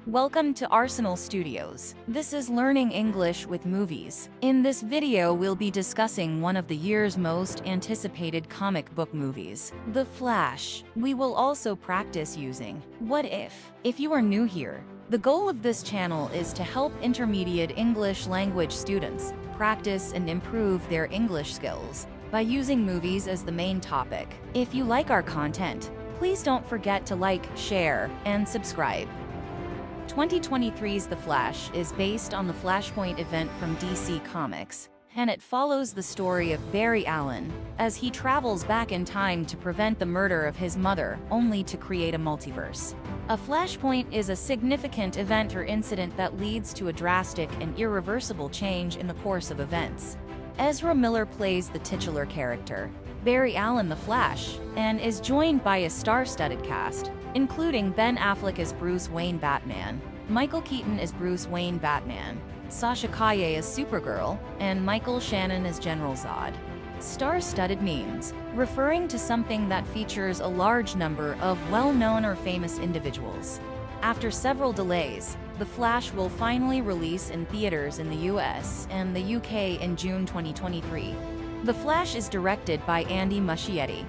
Welcome to Arsenal Studios. This is Learning English with Movies. In this video, we'll be discussing one of the year's most anticipated comic book movies, The Flash. We will also practice using what if you are new here. The goal of this channel is to help intermediate English language students practice and improve their English skills by using movies as the main topic. If you like our content, please don't forget to like, share, and subscribe. 2023's The Flash is based on the Flashpoint event from DC Comics, and it follows the story of Barry Allen as he travels back in time to prevent the murder of his mother, only to create a multiverse. A flashpoint is a significant event or incident that leads to a drastic and irreversible change in the course of events. Ezra Miller plays the titular character, Barry Allen the Flash, and is joined by a star-studded cast, including Ben Affleck as Bruce Wayne Batman, Michael Keaton as Bruce Wayne Batman, Sasha Calle as Supergirl, and Michael Shannon as General Zod. Star-studded means referring to something that features a large number of well-known or famous individuals. After several delays, The Flash will finally release in theaters in the US and the UK in June 2023. The Flash is directed by Andy Muschietti.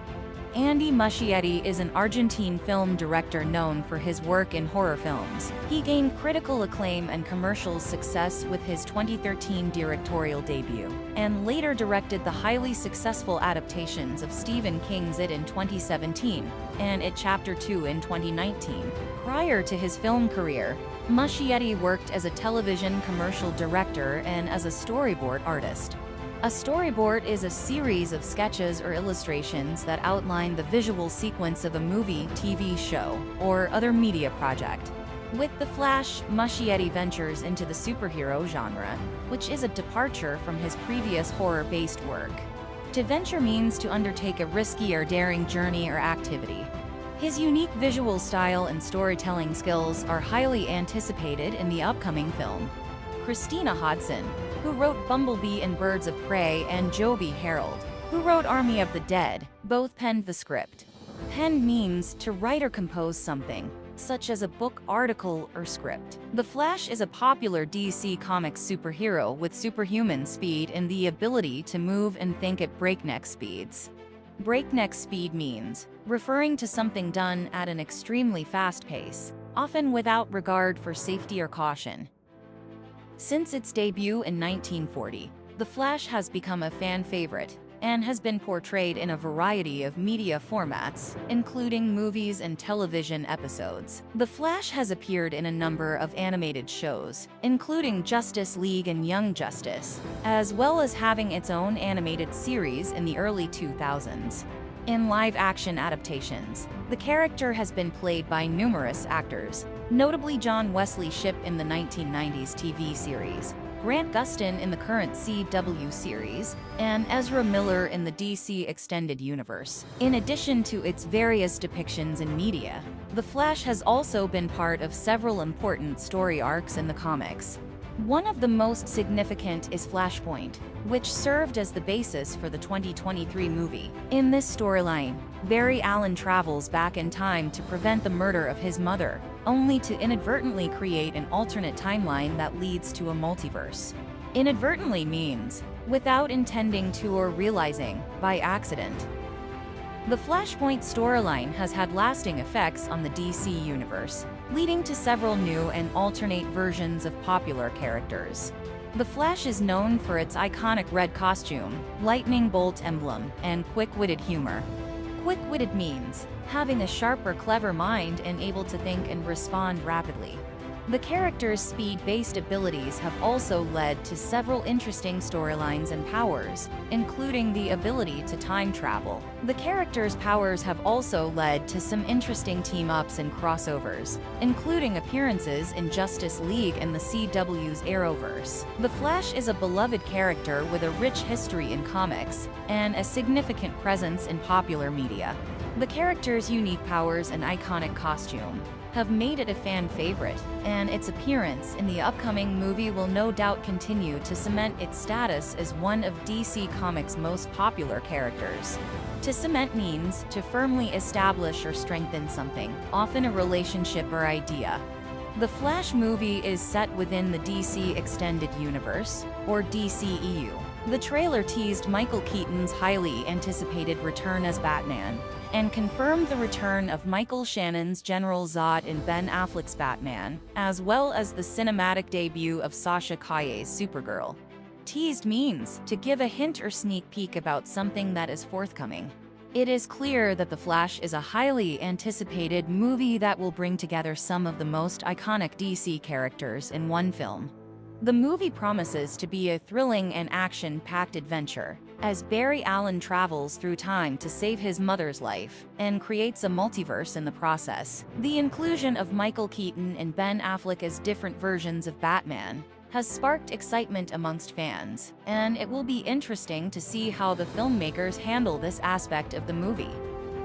Andy Muschietti is an Argentine film director known for his work in horror films. He gained critical acclaim and commercial success with his 2013 directorial debut, and later directed the highly successful adaptations of Stephen King's It in 2017, and It Chapter 2 in 2019. Prior to his film career, Muschietti worked as a television commercial director and as a storyboard artist. A storyboard is a series of sketches or illustrations that outline the visual sequence of a movie, TV show, or other media project. With The Flash, Muschietti ventures into the superhero genre, which is a departure from his previous horror-based work. To venture means to undertake a risky or daring journey or activity. His unique visual style and storytelling skills are highly anticipated in the upcoming film. Christina Hodson, who wrote Bumblebee and Birds of Prey, and Joby Harold, who wrote Army of the Dead, both penned the script. Pen means to write or compose something, such as a book, article, or script. The Flash is a popular DC Comics superhero with superhuman speed and the ability to move and think at breakneck speeds. Breakneck speed means referring to something done at an extremely fast pace, often without regard for safety or caution. Since its debut in 1940, The Flash has become a fan favorite and has been portrayed in a variety of media formats, including movies and television episodes. The Flash has appeared in a number of animated shows, including Justice League and Young Justice, as well as having its own animated series in the early 2000s. In live-action adaptations, the character has been played by numerous actors, notably John Wesley Shipp in the 1990s TV series, Grant Gustin in the current CW series, and Ezra Miller in the DC Extended Universe. In addition to its various depictions in media, The Flash has also been part of several important story arcs in the comics. One of the most significant is Flashpoint, which served as the basis for the 2023 movie. In this storyline, Barry Allen travels back in time to prevent the murder of his mother, only to inadvertently create an alternate timeline that leads to a multiverse. Inadvertently means without intending to or realizing, by accident. The Flashpoint storyline has had lasting effects on the DC universe, leading to several new and alternate versions of popular characters. The Flash is known for its iconic red costume, lightning bolt emblem, and quick-witted humor. Quick-witted means having a sharp or clever mind and able to think and respond rapidly. The character's speed-based abilities have also led to several interesting storylines and powers, including the ability to time travel. The character's powers have also led to some interesting team-ups and crossovers, including appearances in Justice League and the CW's Arrowverse. The Flash is a beloved character with a rich history in comics and a significant presence in popular media. The character's unique powers and iconic costume have made it a fan favorite, and its appearance in the upcoming movie will no doubt continue to cement its status as one of DC Comics' most popular characters. To cement means to firmly establish or strengthen something, often a relationship or idea. The Flash movie is set within the DC Extended Universe, or DCEU. The trailer teased Michael Keaton's highly anticipated return as Batman, and confirmed the return of Michael Shannon's General Zod in Ben Affleck's Batman, as well as the cinematic debut of Sasha Calle's Supergirl. Teased means to give a hint or sneak peek about something that is forthcoming. It is clear that The Flash is a highly anticipated movie that will bring together some of the most iconic DC characters in one film. The movie promises to be a thrilling and action-packed adventure, as Barry Allen travels through time to save his mother's life, and creates a multiverse in the process. The inclusion of Michael Keaton and Ben Affleck as different versions of Batman has sparked excitement amongst fans, and it will be interesting to see how the filmmakers handle this aspect of the movie.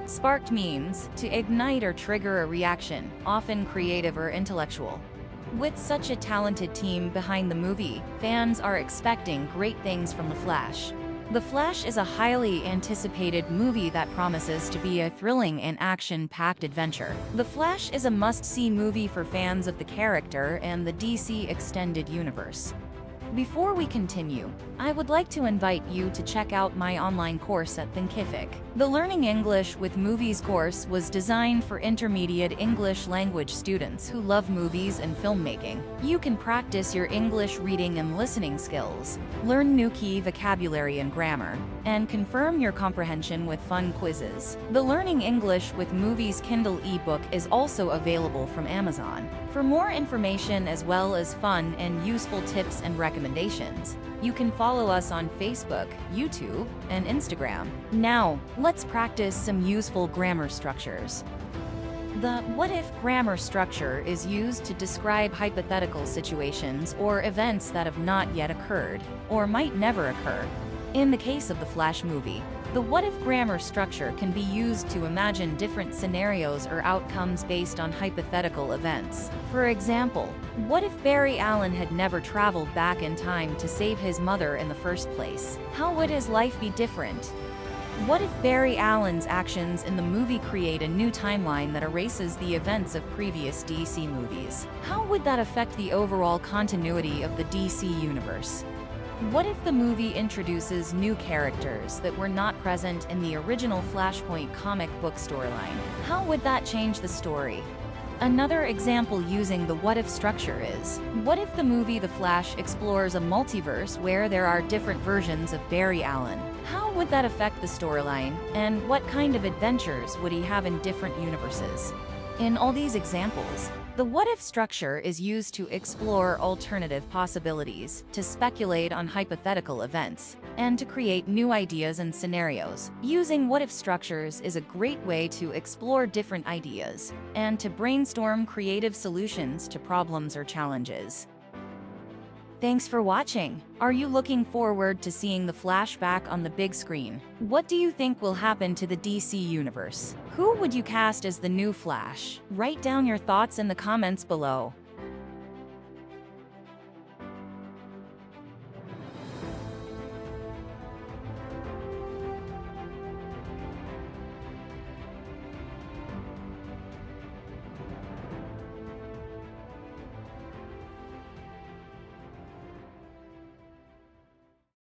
Sparked means to ignite or trigger a reaction, often creative or intellectual. With such a talented team behind the movie, fans are expecting great things from The Flash. The Flash is a highly anticipated movie that promises to be a thrilling and action-packed adventure. The Flash is a must-see movie for fans of the character and the DC Extended Universe. Before we continue, I would like to invite you to check out my online course at Thinkific. The Learning English with Movies course was designed for intermediate English language students who love movies and filmmaking. You can practice your English reading and listening skills, learn new key vocabulary and grammar, and confirm your comprehension with fun quizzes. The Learning English with Movies Kindle ebook is also available from Amazon. For more information as well as fun and useful tips and recommendations, you can follow us on Facebook, YouTube, and Instagram. Now, let's practice some useful grammar structures. The what-if grammar structure is used to describe hypothetical situations or events that have not yet occurred, or might never occur. In the case of the Flash movie, the what-if grammar structure can be used to imagine different scenarios or outcomes based on hypothetical events. For example, what if Barry Allen had never traveled back in time to save his mother in the first place? How would his life be different? What if Barry Allen's actions in the movie create a new timeline that erases the events of previous DC movies? How would that affect the overall continuity of the DC universe? What if the movie introduces new characters that were not present in the original Flashpoint comic book storyline? How would that change the story? Another example using the what-if structure is, what if the movie The Flash explores a multiverse where there are different versions of Barry Allen? How would that affect the storyline, and what kind of adventures would he have in different universes? In all these examples, the what-if structure is used to explore alternative possibilities, to speculate on hypothetical events, and to create new ideas and scenarios. Using what-if structures is a great way to explore different ideas, and to brainstorm creative solutions to problems or challenges. Thanks for watching. Are you looking forward to seeing the flashback on the big screen? What do you think will happen to the DC universe? Who would you cast as the new Flash? Write down your thoughts in the comments below.